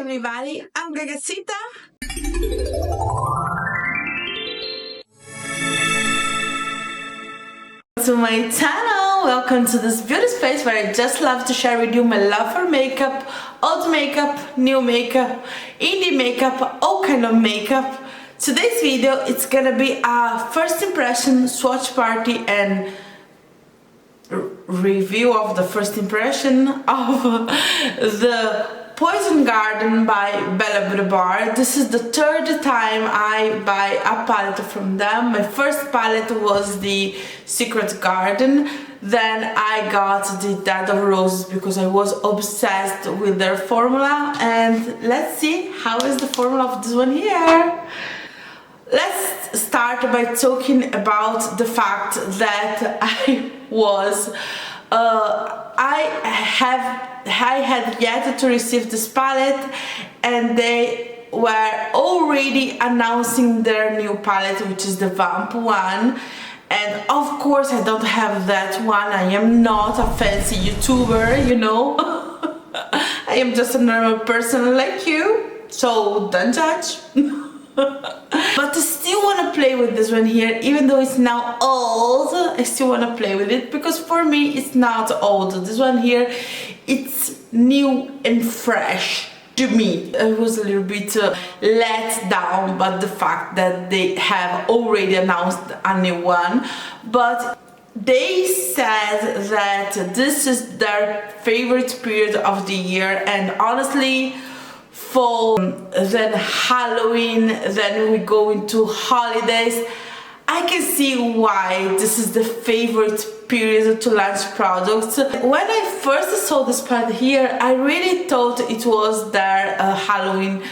everybody, I'm Gagacita. To my channel, welcome to this beauty space where I just love to share with you my love for makeup, old makeup, new makeup, indie makeup, all kind of makeup. Today's video, it's gonna be a first impression swatch party and review of the first impression of the Poison Garden by Bella Beaute. This is the third time I buy a palette from them. My first palette was the Secret Garden, then I got the Dead of Roses because I was obsessed with their formula, and let's see how is the formula of this one here. Let's start by talking about the fact that I had yet to receive this palette, and they were already announcing their new palette, which is the Vamp one, and of course I don't have that one. I am not a fancy YouTuber, you know. I am just a normal person like you, so don't judge. But I still want to play with this one here, even though it's now old. I still want to play with it because for me it's not old. This one here, it's new and fresh to me. I was a little bit let down by the fact that they have already announced a new one, but they said that this is their favorite period of the year, and honestly, fall, then Halloween, then we go into holidays. I can see why this is the favorite period to launch products. When I first saw this palette here, I really thought it was their Halloween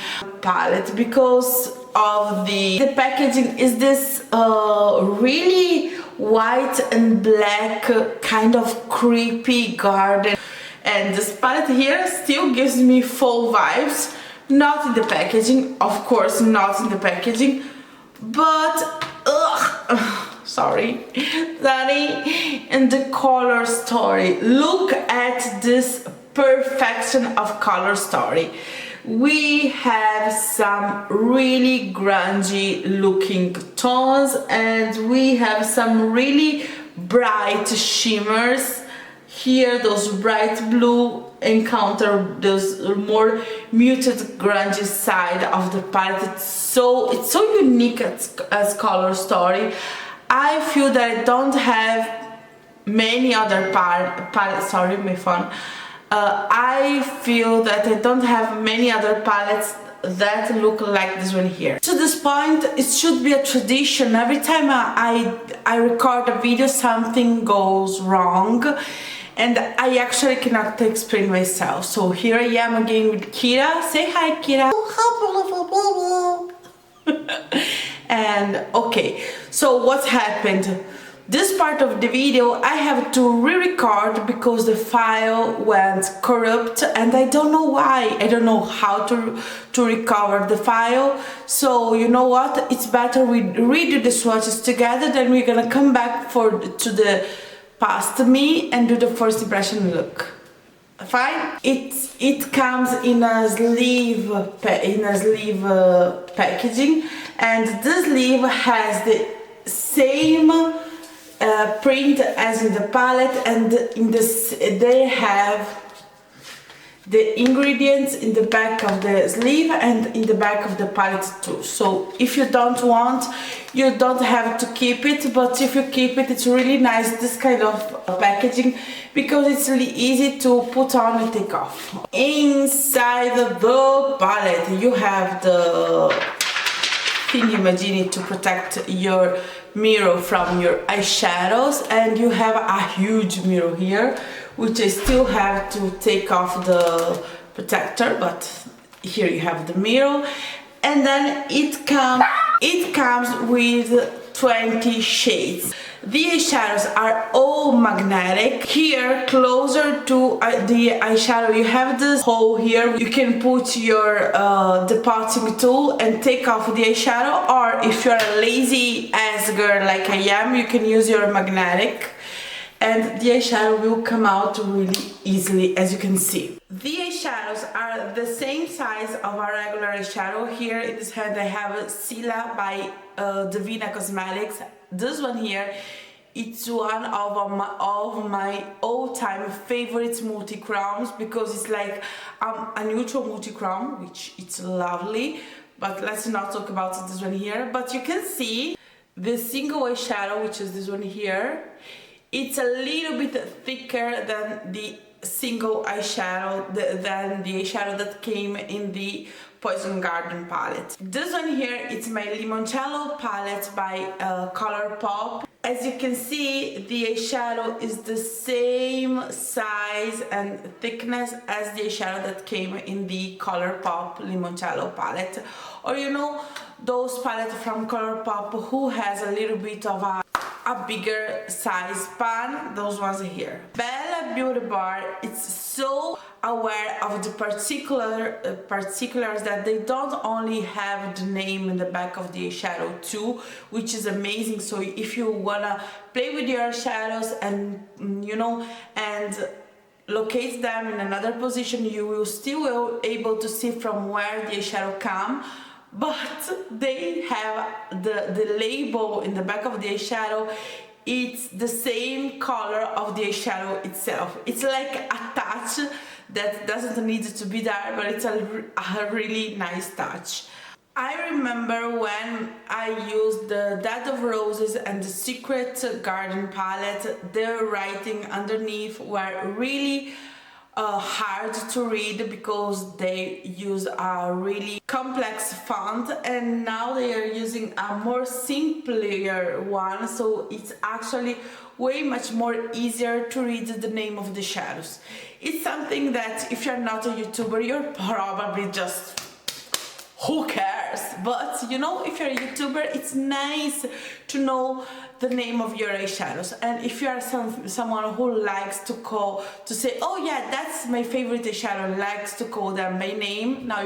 palette because of the packaging is this really white and black kind of creepy garden, and this palette here still gives me fall vibes. Not in the packaging, of course, not in the packaging, but sorry, Danny, and the color story. Look at this perfection of color story. We have some really grungy looking tones, and we have some really bright shimmers. Here, those bright blue encounter those more muted grungy side of the palette. It's so unique as color story. I feel that I don't have many other palettes. Sorry, my phone. I feel that I don't have many other palettes that look like this one here. To this point, it should be a tradition. Every time I record a video, something goes wrong, and I actually cannot explain myself. So here I am again with Kira. Say hi, Kira. Oh, hi, beautiful baby. And okay, so what happened? This part of the video I have to re-record because the file went corrupt, and I don't know why. I don't know how to recover the file. So you know what? It's better we redo the swatches together. Then we're gonna come back to the past me and do the first impression look. Fine. It comes in a sleeve packaging, and this sleeve has the same print as in the palette, and in this they have the ingredients in the back of the sleeve and in the back of the palette too. So if you don't want, you don't have to keep it, but if you keep it, it's really nice, this kind of packaging, because it's really easy to put on and take off. Inside the palette you have the thingy-majiggy to protect your mirror from your eyeshadows, and you have a huge mirror here, which I still have to take off the protector, but here you have the mirror. And then it comes with 20 shades. The eyeshadows are all magnetic. Here, closer to the eyeshadow, you have this hole here. You can put your depotting tool and take off the eyeshadow, or if you're a lazy ass girl like I am, you can use your magnetic. and the eyeshadow will come out really easily, as you can see. The eyeshadows are the same size of a regular eyeshadow. Here in this hand I have Sila by Divina Cosmetics. This one here, it's one of my all-time favorite multi-chromes, because it's like a neutral multi-chrome, which it's lovely. But let's not talk about this one here. But you can see the single eyeshadow, which is this one here, it's a little bit thicker than the single eyeshadow, than the eyeshadow that came in the Poison Garden palette. This one here, it's my Limoncello palette by Colourpop. As you can see, the eyeshadow is the same size and thickness as the eyeshadow that came in the Colourpop Limoncello palette. Or you know, those palettes from Colourpop who has a little bit of a bigger size pan, those ones here. Bella Beauty Bar, it's so aware of the particulars that they don't only have the name in the back of the eyeshadow too, which is amazing. So if you wanna play with your shadows and you know, and locate them in another position, you will still be able to see from where the eyeshadow come. But they have the label in the back of the eyeshadow, it's the same color of the eyeshadow itself. It's like a touch that doesn't need to be there, but it's a really nice touch. I remember when I used the Dead of Roses and the Secret Garden palette, the writing underneath were really hard to read, because they use a really complex font, and now they are using a more simpler one, so it's actually way much more easier to read the name of the shadows. It's something that if you're not a YouTuber, you're probably just, who cares? But you know, if you're a YouTuber, it's nice to know the name of your eyeshadows. And if you are someone who likes to say, oh yeah, that's my favorite eyeshadow, likes to call them by name, now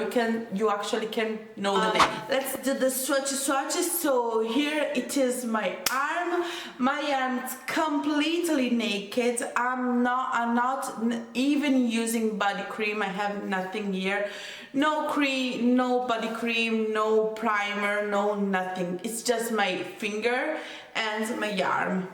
you actually can know the name. Let's do the swatches. So here it is my arm. My arm is completely naked. I'm not even using body cream. I have nothing here. No cream, no body cream, no primer, no nothing. It's just my finger and my arm.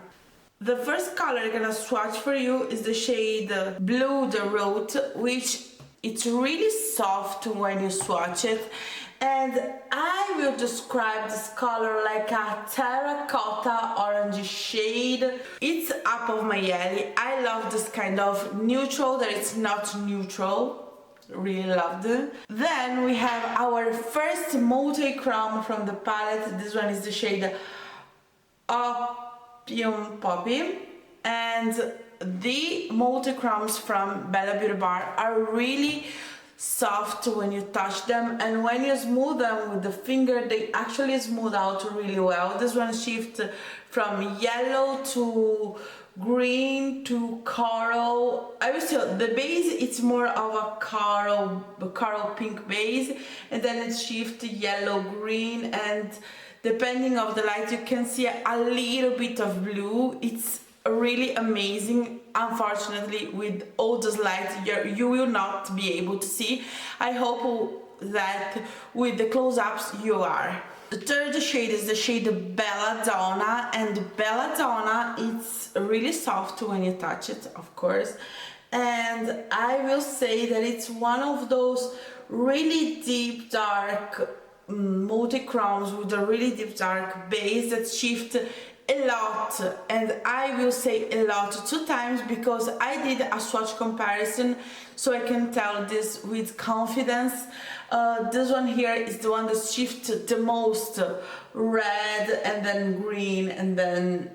The first color I'm gonna swatch for you is the shade Blue the Road, which it's really soft when you swatch it, and I will describe this color like a terracotta orange shade. It's up of my alley. I love this kind of neutral that it's not neutral. Really loved it. Then we have our first multi-chrome from the palette. This one is the shade Opium Poppy, and the multi-chromes from Bella Beauty Bar are really soft when you touch them, and when you smooth them with the finger, they actually smooth out really well. This one shifts from yellow to green to coral. I would say the base, it's more of a coral pink base, and then it shifts to yellow green, and depending on the light you can see a little bit of blue. It's really amazing. Unfortunately, with all those lights you will not be able to see. I hope that with the close-ups you are. The third shade is the shade Belladonna, and Belladonna, it's really soft when you touch it, of course, and I will say that it's one of those really deep dark multi-chromes with a really deep dark base that shift a lot, and I will say a lot 2 times, because I did a swatch comparison, so I can tell this with confidence. This one here is the one that shifts the most red, and then green, and then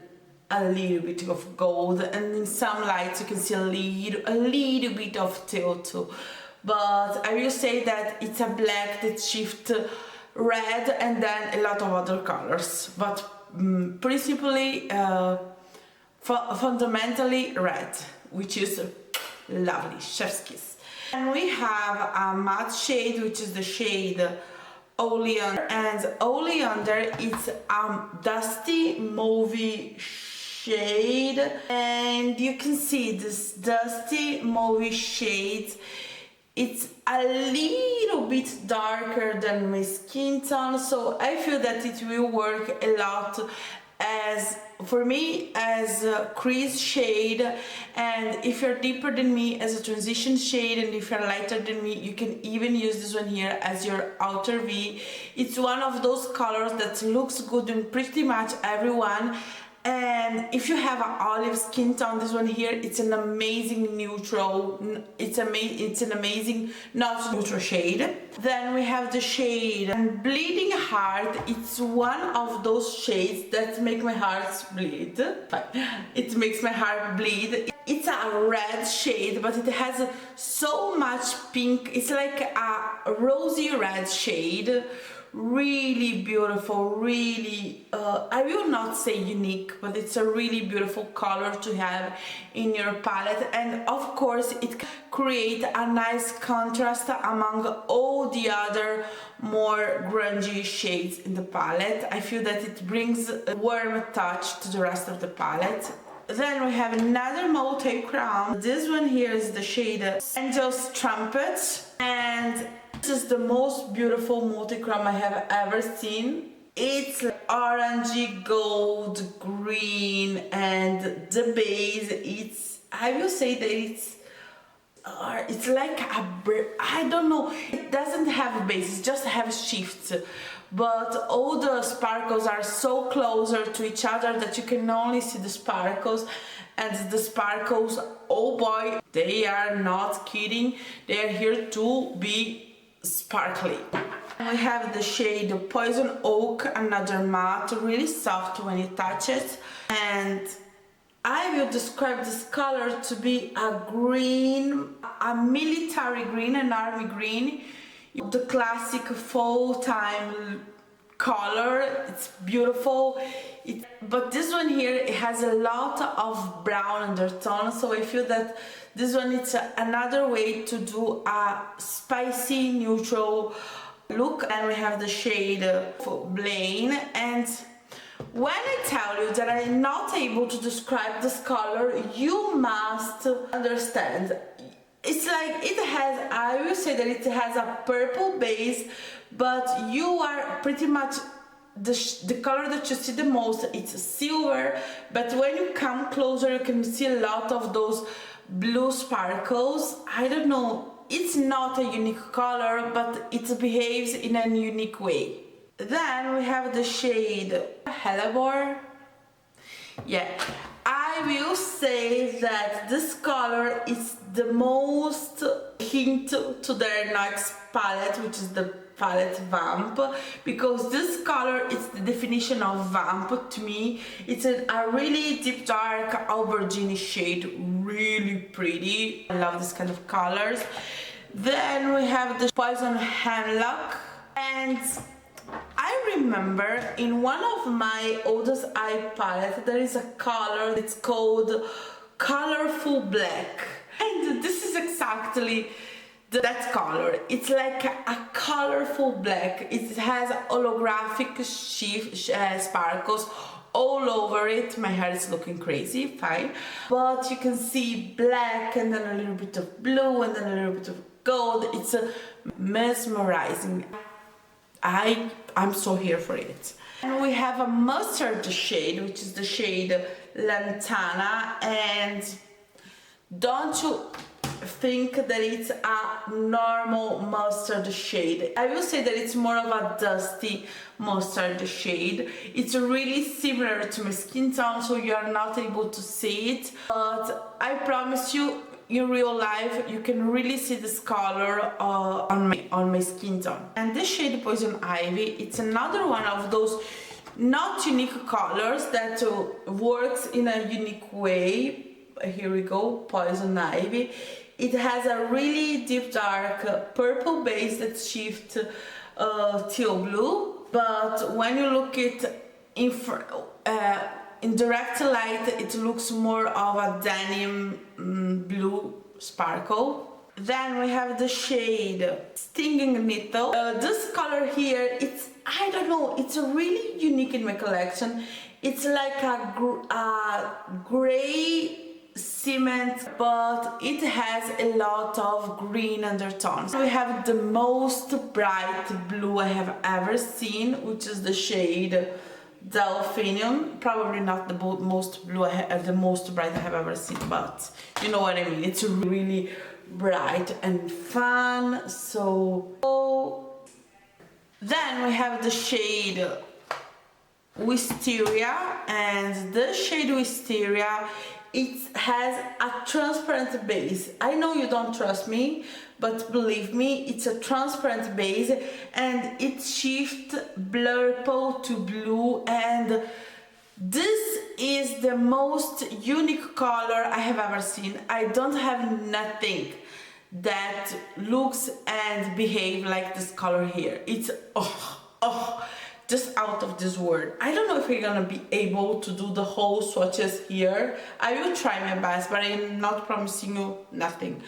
a little bit of gold, and in some lights you can see a little bit of teal too. But I will say that it's a black that shifts red and then a lot of other colors, but principally fundamentally red, which is lovely, chef's kiss. And we have a matte shade, which is the shade Oleander, and Oleander, it's a dusty mauvey shade, and you can see this dusty mauve shade. It's a little bit darker than my skin tone, so I feel that it will work a lot as, for me, as a crease shade, and if you're deeper than me, as a transition shade, and if you're lighter than me, you can even use this one here as your outer V. It's one of those colors that looks good in pretty much everyone. And if you have an olive skin tone, this one here, it's an amazing neutral, it's an amazing not neutral shade. Then we have the shade Bleeding Heart. It's one of those shades that make my heart bleed. It makes my heart bleed. It's a red shade, but it has so much pink. It's like a rosy red shade. Really beautiful, really, I will not say unique, but it's a really beautiful color to have in your palette. And of course it creates a nice contrast among all the other more grungy shades in the palette. I feel that it brings a warm touch to the rest of the palette. Then we have another multi-chrome. This one here is the shade Angel's Trumpet, and this is the most beautiful multi-chrome I have ever seen. It's orangey, gold, green, and the base, I will say that it's like I don't know, it doesn't have a base, it just have shifts, but all the sparkles are so closer to each other that you can only see the sparkles. And the sparkles, oh boy, they are not kidding, they are here to be sparkly. We have the shade Poison Oak, another matte, really soft when you touch it, and I will describe this color to be a green, a military green, an army green, the classic fall time color. It's beautiful. But this one here, it has a lot of brown undertone, so I feel that this one is another way to do a spicy neutral look. And we have the shade Blaine, and when I tell you that I'm not able to describe this color, you must understand. It's like it has, I will say that it has a purple base, but you are pretty much, the color that you see the most, it's silver, but when you come closer you can see a lot of those blue sparkles. I don't know, it's not a unique color, but it behaves in a unique way. Then we have the shade Hellebore. Yeah, I will say that this color is the most hint to their next palette, which is the palette Vamp, because this color is the definition of Vamp to me. It's a really deep dark aubergine shade, really pretty. I love this kind of colors. Then we have the Poison Hemlock, and I remember in one of my oldest eye palettes there is a color that's called Colorful Black, and this is exactly that color. It's like a colorful black. It has holographic sparkles all over it. My hair is looking crazy, fine, but you can see black and then a little bit of blue and then a little bit of gold. It's mesmerizing. I'm so here for it. And we have a mustard shade, which is the shade Lantana, and don't you think that it's a normal mustard shade. I will say that it's more of a dusty mustard shade. It's really similar to my skin tone, so you are not able to see it, but I promise you, in real life you can really see this color on my skin tone. And this shade Poison Ivy, it's another one of those not unique colors that works in a unique way. Here we go, Poison Ivy. It has a really deep dark purple base that shifts teal blue, but when you look it in direct light, it looks more of a denim blue sparkle. Then we have the shade Stinging Needle. This color here, it's, I don't know, it's really unique in my collection. It's like a gray cement, but it has a lot of green undertones. We have the most bright blue I have ever seen, which is the shade Delphinium. Probably not the most blue the most bright I have ever seen, but you know what I mean. It's really bright and fun. So then we have the shade Wisteria, and the shade Wisteria, it has a transparent base. I know you don't trust me, but believe me, it's a transparent base and it shifts purple to blue, and this is the most unique color I have ever seen. I don't have nothing that looks and behave like this color here. It's just out of this world. I don't know if we're gonna be able to do the whole swatches here. I will try my best, but I'm not promising you nothing.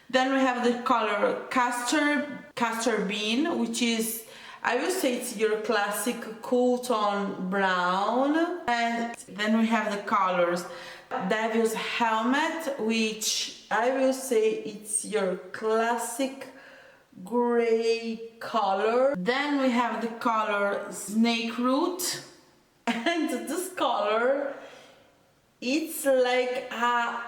Then we have the color Castor Bean, which is, I will say it's your classic cool tone brown. And then we have the colors Devil's Helmet, which I will say it's your classic gray color. Then we have the color Snake Root, and this color, it's like a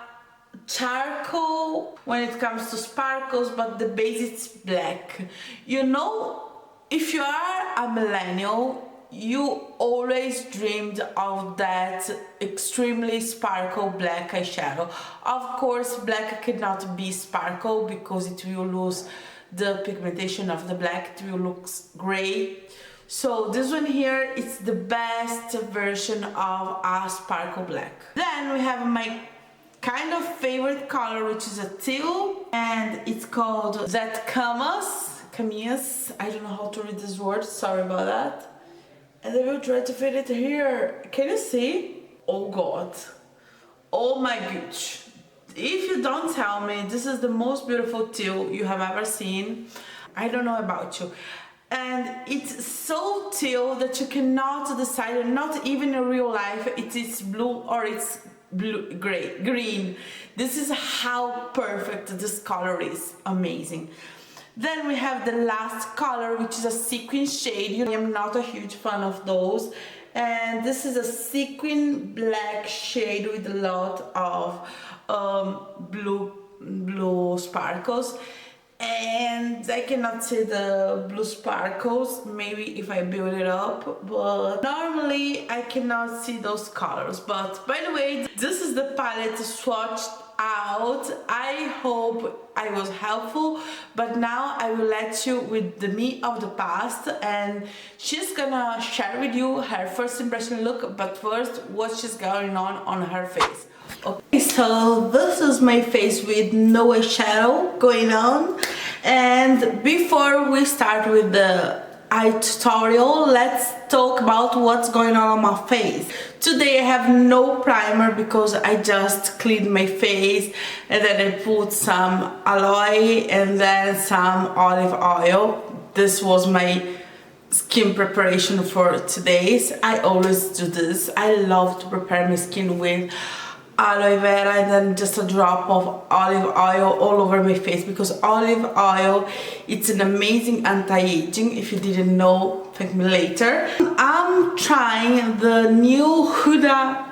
charcoal when it comes to sparkles, but the base is black. You know, if you are a millennial, you always dreamed of that extremely sparkle black eyeshadow. Of course, black cannot be sparkle because it will lose the pigmentation of the black, it will look gray. So this one here, it's the best version of a sparkle black. Then we have my kind of favorite color, which is a teal, and it's called That Camus. I don't know how to read this word, sorry about that. And I will try to fit it here. Can you see? Oh god, oh my gosh. If you don't tell me this is the most beautiful teal you have ever seen, I don't know about you. And it's so teal that you cannot decide, not even in real life, it is blue or it's green. This is how perfect this color is. Amazing. Then we have the last color, which is a sequin shade. I am not a huge fan of those. And this is a sequin black shade with a lot of blue sparkles, and I cannot see the blue sparkles, maybe if I build it up, but normally I cannot see those colors. But by the way, this is the palette swatched out. I hope I was helpful, but now I will let you with the me of the past, and she's gonna share with you her first impression look, but first what she's going on her face. Okay, so this is my face with no eyeshadow going on, and before we start with the eye tutorial, let's talk about what's going on my face. Today I have no primer because I just cleaned my face, and then I put some aloe and then some olive oil. This was my skin preparation for today's. I always do this. I love to prepare my skin with aloe vera and then just a drop of olive oil all over my face, because olive oil, it's an amazing anti-aging. If you didn't know, thank me later. I'm trying the new Huda,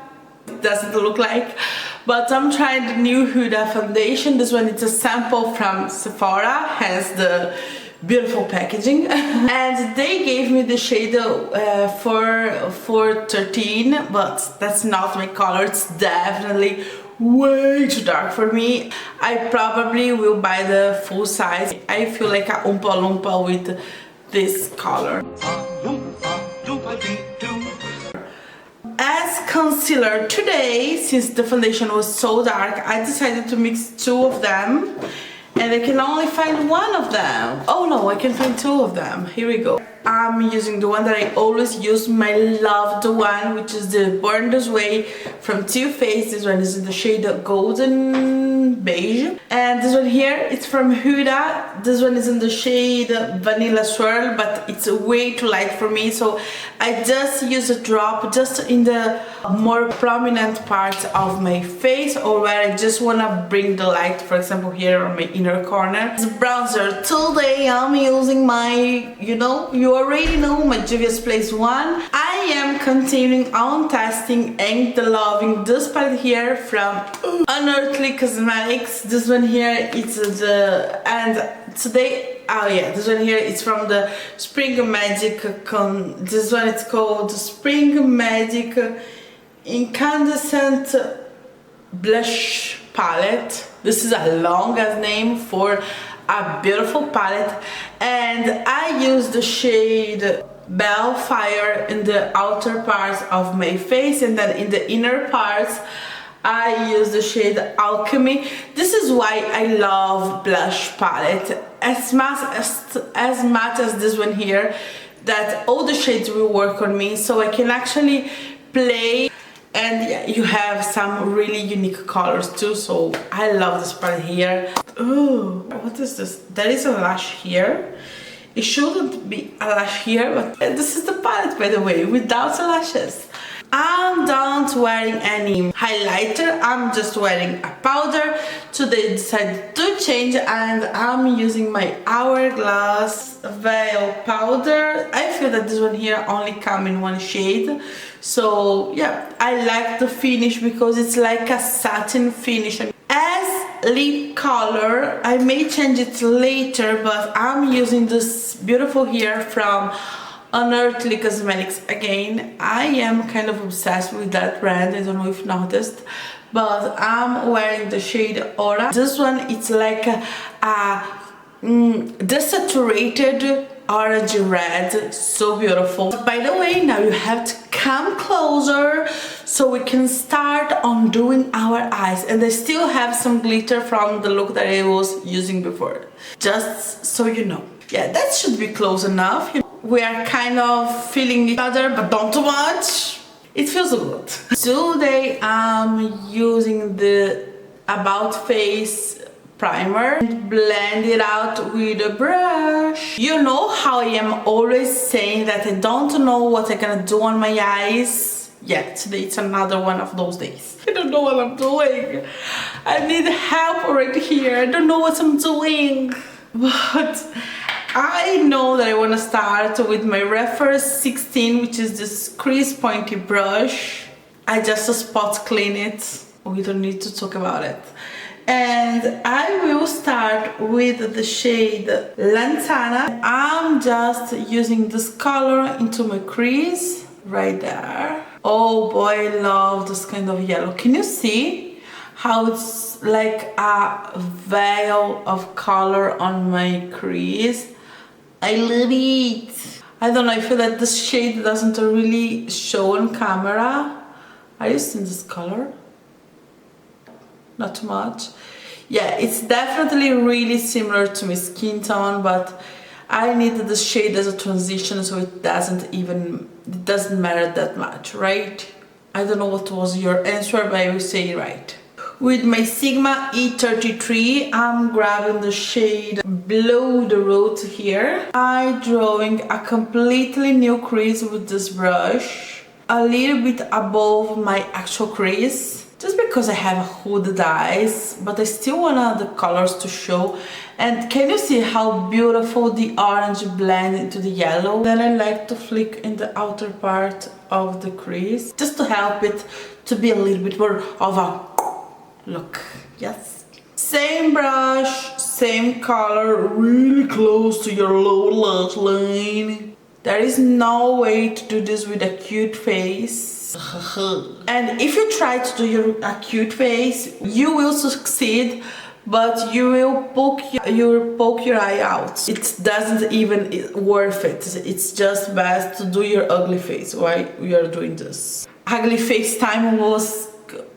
it doesn't look like, but I'm trying the new Huda foundation. This one, it's a sample from Sephora, hence the beautiful packaging. And they gave me the shade for 13, but that's not my color. It's definitely way too dark for me. I probably will buy the full size. I feel like a Oompa Loompa with this color. As concealer today, since the foundation was so dark, I decided to mix two of them. And I can only find one of them. Oh no, I can find two of them. Here we go. I'm using the one that I always use, my loved one, which is the Born This Way from Too Faced. This one is in the shade Golden beige. And this one here, it's from Huda. This one is in the shade Vanilla Swirl, but it's way too light for me, so I just use a drop just in the more prominent parts of my face, or where I just want to bring the light, for example here on my inner corner. This bronzer, today I'm using my, you already know, my Juvia's Place one. I am continuing on testing and loving this palette here from Unearthly Cosmetics. This one here, it's today, oh yeah, this one here is from the Spring Magic, this one it's called Spring Magic Incandescent Blush Palette. This is a long ass name for a beautiful palette, and I use the shade Bellfire in the outer parts of my face, and then in the inner parts I use the shade Alchemy. This is why I love blush palette as much as this one here, that all the shades will work on me, so I can actually play. And yeah, you have some really unique colors too, so I love this palette here. Oh, what is this? There is a lash here. It shouldn't be a lash here, but this is the palette, by the way, without the lashes. I'm not wearing any highlighter, I'm just wearing a powder. Today I decided to change, and I'm using my Hourglass Veil powder. I feel that this one here only comes in one shade, so yeah, I like the finish because it's like a satin finish. As lip color, I may change it later, but I'm using this beautiful here from Unearthly Cosmetics again. I am kind of obsessed with that brand, I don't know if you noticed, but I'm wearing the shade Aura. This one, it's like a desaturated orange red, so beautiful. By the way, now you have to come closer so we can start on doing our eyes, and I still have some glitter from the look that I was using before, just so you know. Yeah, that should be close enough. We are kind of feeling each other, but don't too much. It feels good. Today I'm using the About Face primer and blend it out with a brush. You know how I am always saying that I don't know what I'm gonna do on my eyes? Yeah, today it's another one of those days. I don't know what I'm doing. I need help right here. I don't know what I'm doing. But I know that I want to start with my Reference 16, which is this crease pointy brush. I just spot clean it. We don't need to talk about it. And I will start with the shade Lantana. I'm just using this color into my crease right there. Oh boy, I love this kind of yellow. Can you see how it's like a veil of color on my crease? I love it. I don't know, I feel that this shade doesn't really show on camera. Are you seeing this color? Not too much. Yeah, it's definitely really similar to my skin tone, but I needed the shade as a transition, so it doesn't matter that much, right? I don't know what was your answer, but I will say right. With my Sigma E33, I'm grabbing the shade Below the Root here. I'm drawing a completely new crease with this brush, a little bit above my actual crease, just because I have hooded eyes, but I still want the colors to show. And can you see how beautiful the orange blend into the yellow? Then I like to flick in the outer part of the crease, just to help it to be a little bit more of a look. Yes, same brush, same color, really close to your lower lash line. There is no way to do this with a cute face. And if you try to do a cute face, you will succeed, but you will poke your eye out. It doesn't even worth it. It's just best to do your ugly face while we are doing this. Ugly face time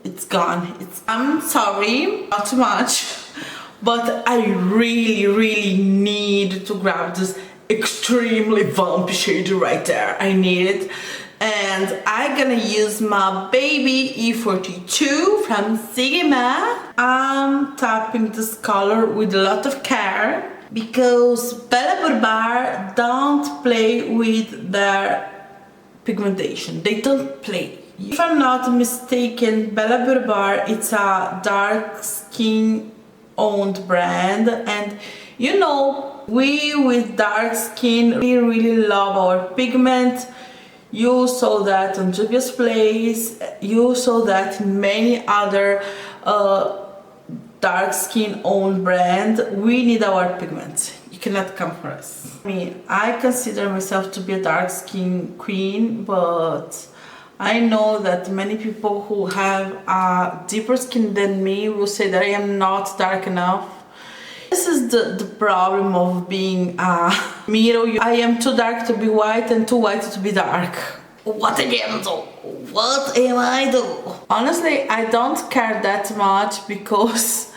it's gone. I'm sorry, not too much, but I really need to grab this extremely vampy shade right there. I need it. And I'm gonna use my baby E42 from Sigma. I'm tapping this color with a lot of care because Bella Barbar don't play with their pigmentation. They don't play. If I'm not mistaken, Bella Barbar, it's a dark skin owned brand, and you know, we with dark skin, we really love our pigment. You saw that on Juvia's Place, you saw that in many other dark skin owned brand. We need our pigment. You cannot come for us. I consider myself to be a dark skin queen, but I know that many people who have a deeper skin than me will say that I am not dark enough. This is the problem of being a middle. I am too dark to be white and too white to be dark. What again though? What am I though? Honestly, I don't care that much because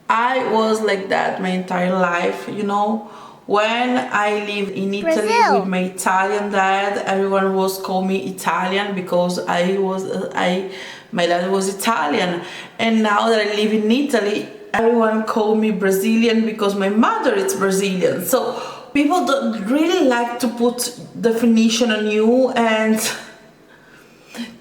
I was like that my entire life, you know. When I lived in Italy with my Italian dad, everyone was called me Italian because my dad was Italian. And now that I live in Italy, everyone called me Brazilian because my mother is Brazilian. So people don't really like to put definition on you, and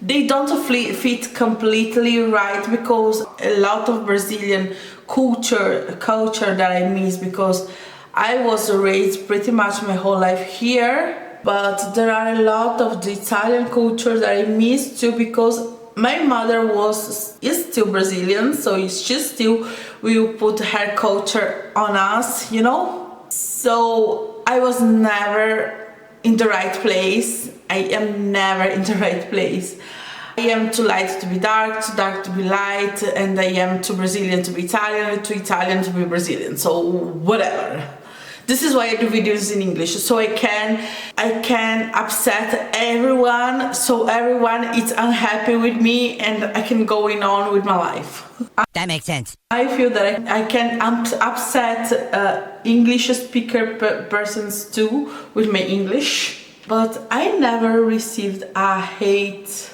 they don't fit completely right, because a lot of Brazilian culture that I miss, because I was raised pretty much my whole life here, but there are a lot of the Italian culture that I miss too, because my mother is still Brazilian, so she still will put her culture on us, you know. So I was never in the right place. I am never in the right place. I am too light to be dark, too dark to be light, and I am too Brazilian to be Italian, too Italian to be Brazilian. So whatever. This is why I do videos in English, so I can upset everyone, so everyone is unhappy with me and I can go on with my life. That makes sense. I feel that I can upset English speaker persons too with my English, but I never received a hate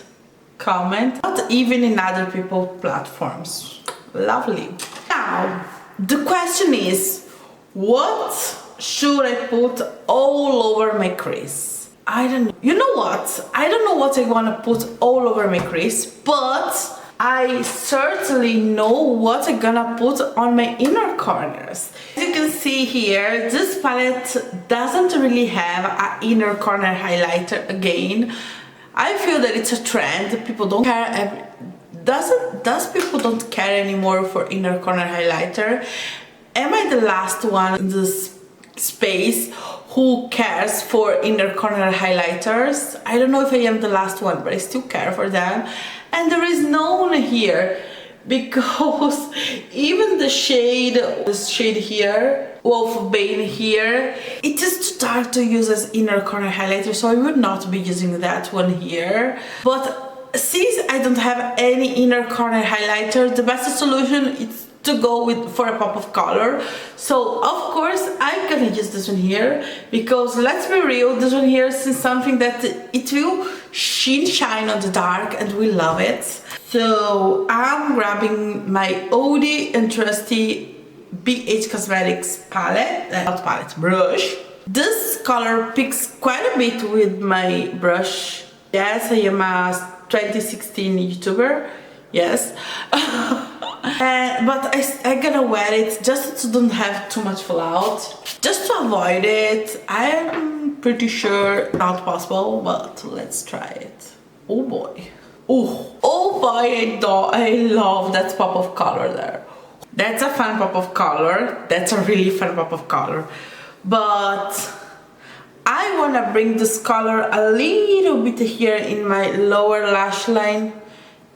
comment, not even in other people's platforms. Lovely. Now, the question is, what should I put all over my crease? I don't know. You know what? I don't know what I want to put all over my crease, but I certainly know what I'm gonna put on my inner corners. As you can see here, this palette doesn't really have an inner corner highlighter again. I feel that it's a trend. People don't care. Does people don't care anymore for inner corner highlighter? Am I the last one in this space who cares for inner corner highlighters? I don't know if I am the last one, but I still care for them. And there is no one here, because even the shade, this shade here, Wolf Bane here, it is too dark to use as inner corner highlighter, so I would not be using that one here. But since I don't have any inner corner highlighter, the best solution is to go for a pop of color. So of course I'm gonna use this one here, because let's be real, this one here is something that it will shine on the dark and we love it. So I'm grabbing my oldie and trusty BH Cosmetics brush. This color picks quite a bit with my brush. Yes, I am a 2016 YouTuber, yes. But I'm gonna wear it just to don't have too much fallout, just to avoid it. I'm pretty sure not possible, but let's try it. Oh boy. Oh boy, I love that pop of color there. That's a fun pop of color. That's a really fun pop of color. But I wanna bring this color a little bit here in my lower lash line.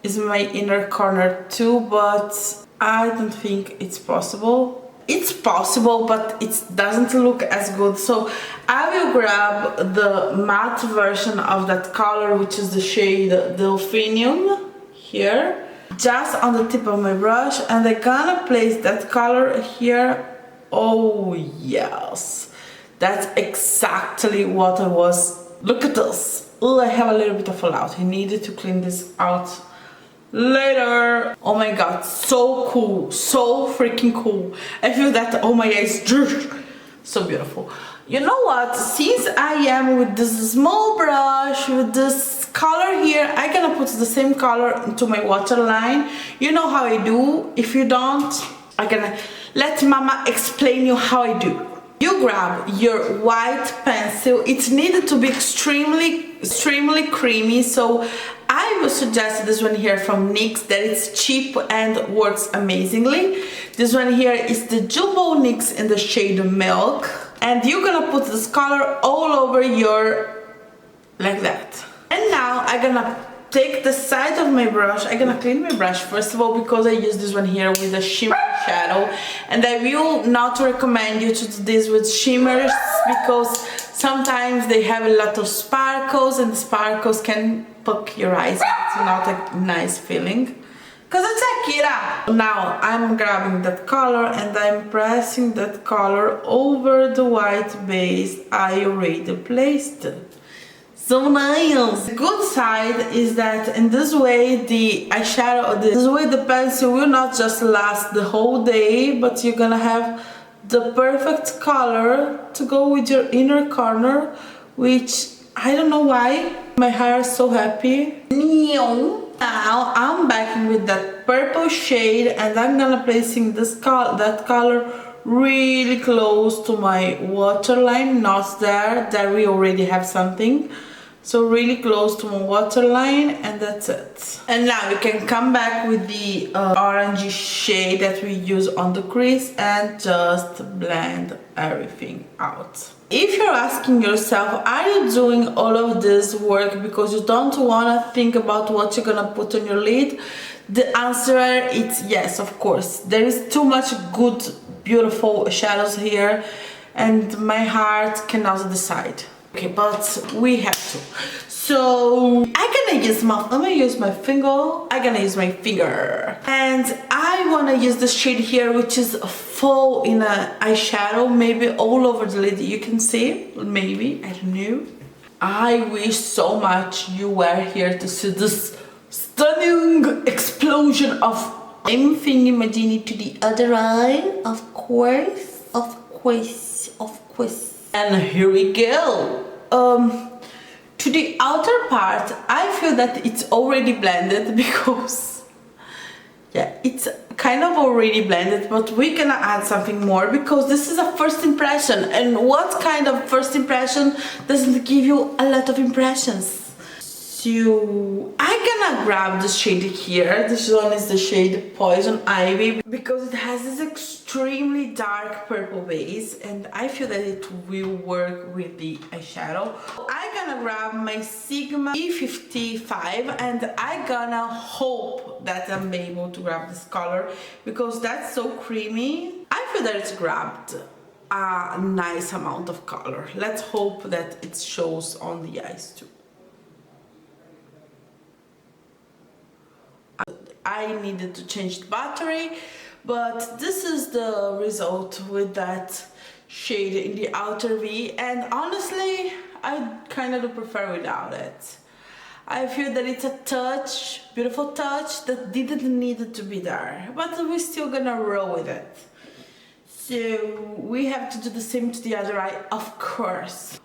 Is my inner corner too, but I don't think it's possible. It's possible, but it doesn't look as good. So I will grab the matte version of that color, which is the shade Delphinium here, just on the tip of my brush, and I'm gonna place that color here. Oh yes, that's exactly what I was. Look at this. oh, I have a little bit of fallout. I needed to clean this out later. Oh my god, so cool, so freaking cool. I feel that, oh my eyes, so beautiful. You know what, since I am with this small brush, with this color here, I'm gonna put the same color into my waterline. You know how I do. If you don't, I'm gonna let mama explain you how I do. You grab your white pencil. It needed to be extremely creamy, so I will suggest this one here from NYX, that it's cheap and works amazingly. This one here is the Jumbo NYX in the shade Milk, and you're gonna put this color all over your, like that. And now I'm gonna take the side of my brush. I'm gonna clean my brush first of all, because I use this one here with a shimmer shadow, and I will not recommend you to do this with shimmers because sometimes they have a lot of sparkles, and the sparkles can poke your eyes. It's not a nice feeling. Cause it's Akira. Now I'm grabbing that color and I'm pressing that color over the white base I already placed. So nice. The good side is that in this way the eyeshadow, this way the pencil will not just last the whole day, but you're gonna have the perfect color to go with your inner corner, which I don't know why my hair is so happy. Now I'm back with that purple shade, and I'm gonna placing that color really close to my waterline, not there we already have something. So really close to my waterline, and that's it. And now we can come back with the orangey shade that we use on the crease and just blend everything out. If you're asking yourself, are you doing all of this work because you don't want to think about what you're gonna put on your lid? The answer is yes, of course. There is too much good, beautiful shadows here, and my heart cannot decide. Okay, but we have to. So I'm gonna use my finger, and I wanna use the shade here, which is full in a eyeshadow, maybe all over the lid. You can see, maybe, I don't know. I wish so much you were here to see this stunning explosion of thingy magini to the other eye, of course. And here we go. To the outer part, I feel that it's already blended because, yeah, it's kind of already blended, but we're gonna add something more because this is a first impression, and what kind of first impression doesn't give you a lot of impressions? So I'm gonna grab the shade here. This one is the shade Poison Ivy because it has this extremely dark purple base, and I feel that it will work with the eyeshadow. I'm gonna grab my Sigma E55, and I'm gonna hope that I'm able to grab this color because that's so creamy. I feel that it's grabbed a nice amount of color. Let's hope that it shows on the eyes too. I needed to change the battery, but this is the result with that shade in the outer V, and honestly I kind of prefer without it. I feel that it's a touch, beautiful touch that didn't need to be there, but we're still gonna roll with it. So we have to do the same to the other eye, of course.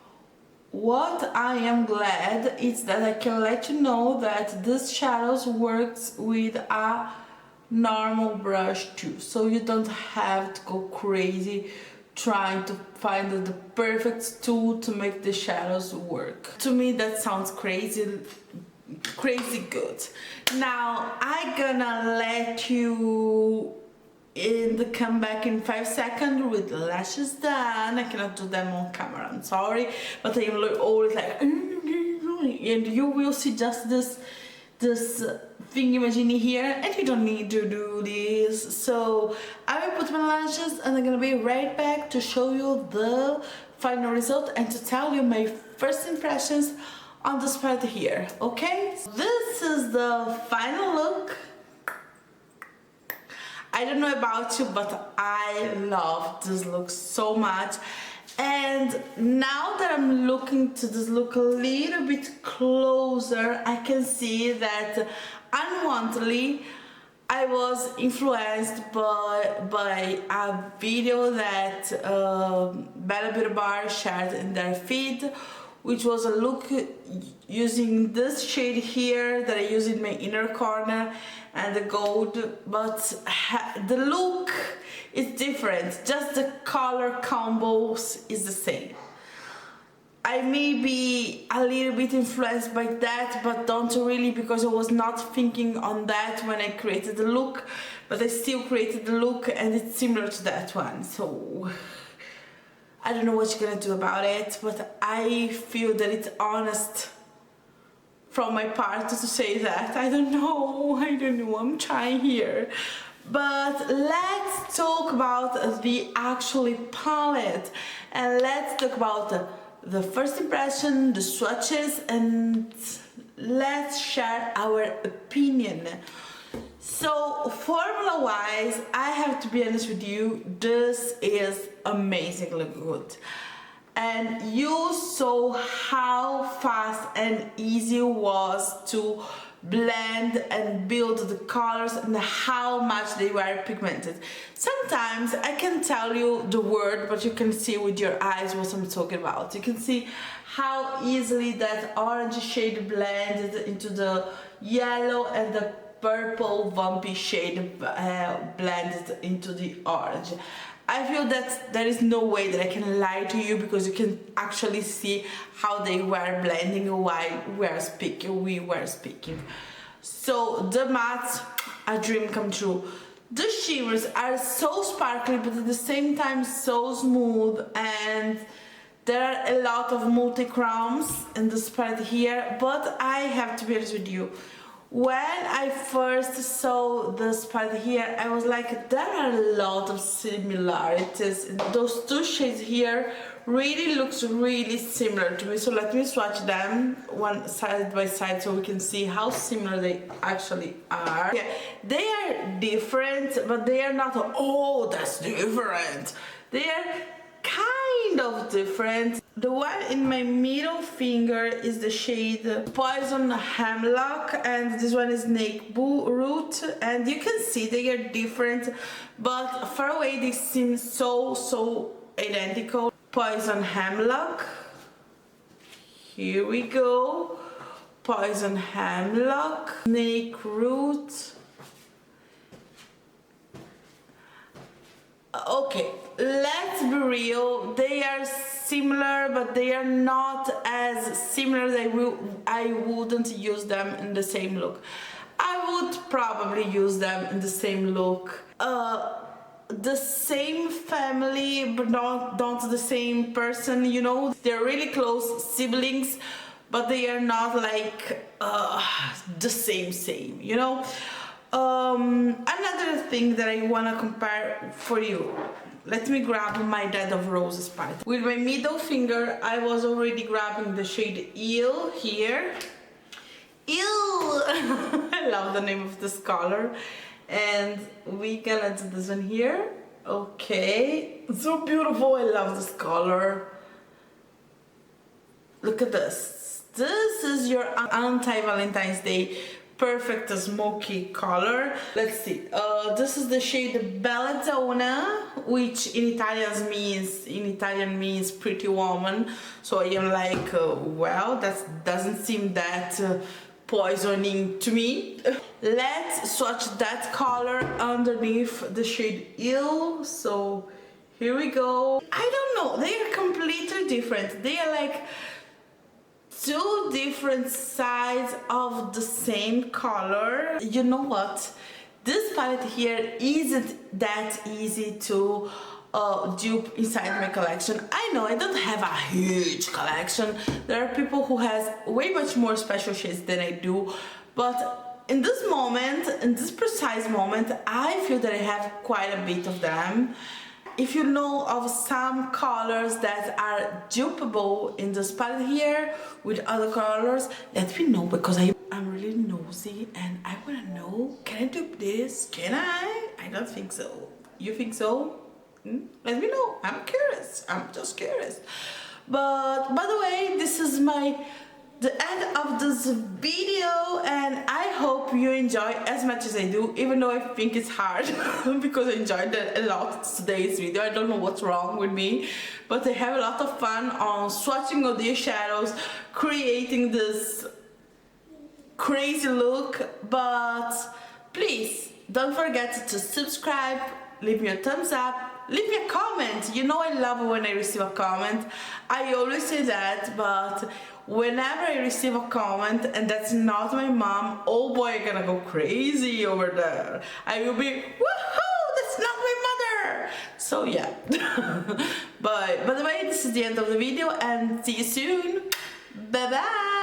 What I am glad is that I can let you know that this shadows works with a normal brush too, so you don't have to go crazy trying to find the perfect tool to make the shadows work. To me that sounds crazy good. Now I'm gonna let you come back in 5 seconds with the lashes done. I cannot do them on camera, I'm sorry, but I'm always like, and you will see just this thingy magini here, and you don't need to do this. So I will put my lashes, and I'm gonna be right back to show you the final result and to tell you my first impressions on this part here, okay? This is the final look. I don't know about you, but I love this look so much, And now that I'm looking to this look a little bit closer, I can see that unwantedly I was influenced by a video that Bella Beauty Bar shared in their feed, which was a look using this shade here that I use in my inner corner and the gold, but the look is different, just the color combos is the same. I may be a little bit influenced by that, but don't really, because I was not thinking on that when I created the look, but I still created the look and it's similar to that one. So I don't know what you're gonna do about it, but I feel that it's honest from my part to say that. I don't know, I'm trying here. But let's talk about the actual palette, and let's talk about the first impression, the swatches, and let's share our opinion. So formula wise, I have to be honest with you, this is amazingly good. And you saw how fast and easy it was to blend and build the colors and how much they were pigmented. Sometimes I can tell you the word, but you can see with your eyes what I'm talking about. You can see how easily that orange shade blended into the yellow and the purple vampy shade blended into the orange. I feel that there is no way that I can lie to you, because you can actually see how they were blending while we were speaking. So the mattes, a dream come true. The shimmers are so sparkly, but at the same time so smooth, and there are a lot of multi-chromes in this palette here. But I have to be honest with you, when I first saw this palette here, I was like, there are a lot of similarities. Those two shades here really looks really similar to me. So let me swatch them one side by side so we can see how similar they actually are. Yeah, they are different, but they are not, oh, that's different. They are kind of different. The one in my middle finger is the shade Poison Hemlock, and this one is Snake Root, and you can see they are different, but far away they seem so identical. Poison Hemlock, here we go. Poison Hemlock, Snake Root. Okay, let's be real, they are similar, but they are not as similar that I wouldn't use them in the same look. I would probably use them in the same look. The same family, but not the same person, you know? They're really close siblings, but they are not like the same, you know? Another thing that I want to compare for you, let me grab my Dead of Roses palette. With my middle finger, I was already grabbing the shade Eel here. Eel! I love the name of this color. And we gonna do this one here. Okay, so beautiful, I love this color. Look at this. This is your anti-Valentine's Day perfect smoky color. Let's see, this is the shade Belladonna, which in Italian means pretty woman. So I am like, well, that doesn't seem that poisoning to me. Let's swatch that color underneath the shade Ill. So here we go. I don't know, they are completely different. They are like two different sides of the same color. You know what? This palette here isn't that easy to dupe inside my collection. I know I don't have a huge collection. There are people who has way much more special shades than I do, but in this moment, in this precise moment, I feel that I have quite a bit of them. If you know of some colors that are dupeable in this palette here with other colors, let me know, because I'm really nosy and I want to know, can I dupe this? Can I? I don't think so. You think so? Let me know. I'm curious. I'm just curious. But by the way, this is the end of this video, and I hope you enjoy as much as I do, even though I think it's hard because I enjoyed a lot today's video. I don't know what's wrong with me, but I have a lot of fun on swatching all these shadows, creating this crazy look. But please don't forget to subscribe, leave me a thumbs up, leave me a comment. You know I love when I receive a comment. I always say that, but whenever I receive a comment and that's not my mom, oh boy, I'm gonna go crazy over there. I will be, woohoo, that's not my mother. So yeah. But by the way, this is the end of the video, and see you soon. Bye bye.